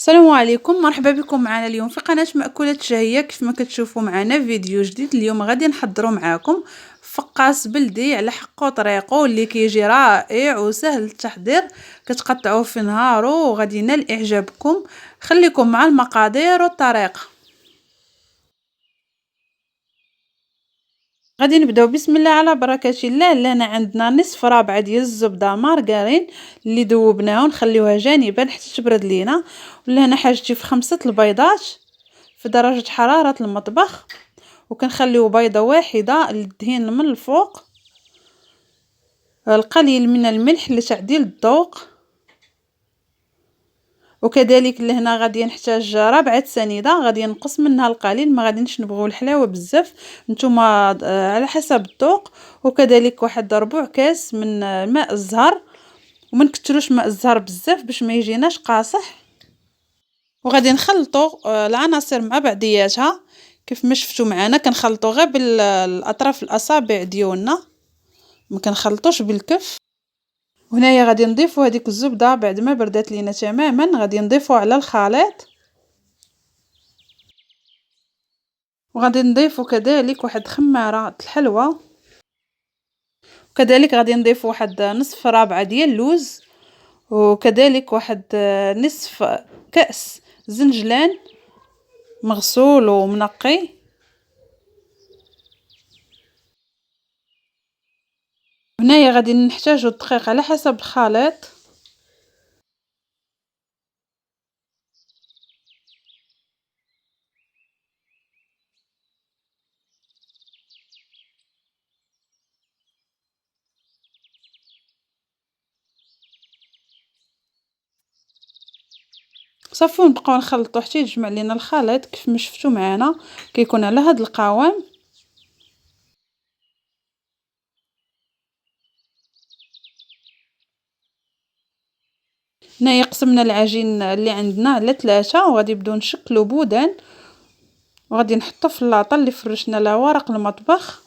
السلام عليكم، مرحبا بكم معنا اليوم في قناة مأكولات شهية. كيف ما كتشوفوا معنا فيديو جديد. اليوم غادي نحضروا معاكم فقاص بلدي على حقه وطريقه اللي كيجي رائع وسهل التحضير، كتقطعوه في نهارو وغادي ينال اعجابكم. خليكم مع المقادير والطريقه. غادي نبداو بسم الله على بركه الله. لهنا عندنا نصف رابعه ديال الزبده مارغرين اللي ذوبناها ونخليوها جانبا حتى تبرد لينا. ولهنا حاجتي في 5 البيضات في درجه حراره المطبخ، وكنخليو بيضه واحده للدهين من الفوق، القليل من الملح لتعديل الذوق، وكذلك لهنا غادي نحتاج ربعه سنيده غادي نقص منها القليل، ما غاديش نبغيو الحلاوه بزاف، نتوما على حسب الذوق. وكذلك واحد ربع كاس من ماء الزهر، وما نكثروش ماء الزهر بزاف باش ما يجيناش قاصح. وغادي نخلطوا العناصر مع بعضياتها كيف ما شفتوا معنا. كنخلطوا غير بالاطراف الاصابع ديالنا، ما كنخلطوش بالكف. وهنايا غادي نضيفوا هذيك الزبده بعد ما بردات لينا تماما، غادي نضيفوا على الخليط. وغادي نضيفوا كذلك واحد خماره الحلوى، وكذلك غادي نضيفوا واحد نصف رابعه ديال اللوز، وكذلك واحد نصف كأس زنجلان مغسول ومنقي. هنايا غادي نحتاجو الدقيق على حسب الخليط. صافي نبقاو نخلطو حتى يجمع لينا الخليط كيف ما شفتوا معنا، كيكون على هذا القوام. هنايا قسمنا العجين اللي عندنا على 3 وغادي نبداو نشكلو بودان، وغادي نحطو في اللاطه اللي فرشنا لها ورق المطبخ.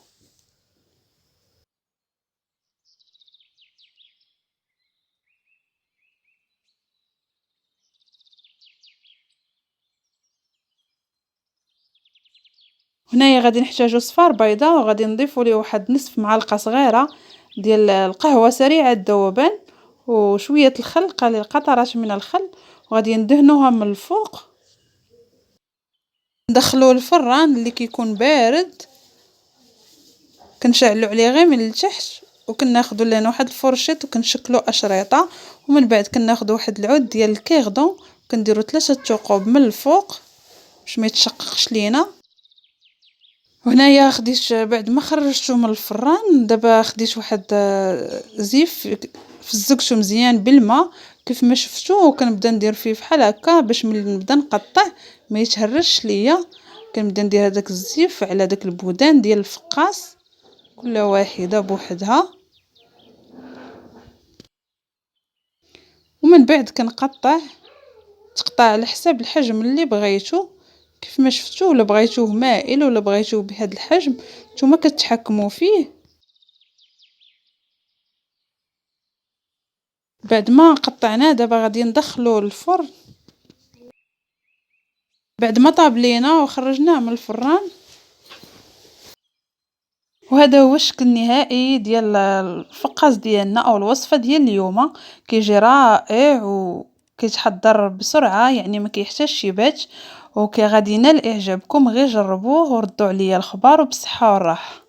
هنايا غادي نحتاجو صفار بيضه، وغادي نضيفو ليه واحد نصف معلقه صغيره ديال القهوه سريعه الذوبان، وشويه الخل، قليل قطرات من الخل، وغادي ندهنوها من الفوق. ندخلوه الفران اللي كيكون بارد، كنشعلو عليه غير من التحت، وكناخذوا لنا واحد الفرشيط وكنشكلو اشريطه. ومن بعد كناخذوا واحد العود ديال الكيردون كنديروا 3 ثقوب من الفوق باش ما يتشققش لينا. وهنايا خديت بعد ما خرجته من الفران، دابا خديت واحد زيف فزقته مزيان بالماء كيف ما شفتوا، وكنبدا ندير فيه بحال هكا باش ملي نبدا نقطع ما يتهرش ليا. كنبدا ندير هذاك الزيف على داك البودان ديال الفقاص، كل واحده بوحدها، ومن بعد كنقطع تقطع على حساب الحجم اللي بغيتو كيف ما شفتوا، ولا بغيتوه مائل ولا بغيتوه بهذا الحجم نتوما كتحكموا فيه. بعد ما قطعناه دابا غادي ندخلوه للفرن بعد ما طاب لينا وخرجناه من الفران. وهذا هو الشكل النهائي ديال الفقاص ديالنا او الوصفه ديال اليوم. كيجي رائع وكيتحضر بسرعه، يعني ما كيحتاجش يبات، غادي ينال اعجابكم. غير جربوه وردوا عليا الخبر، وبصحه والراحه.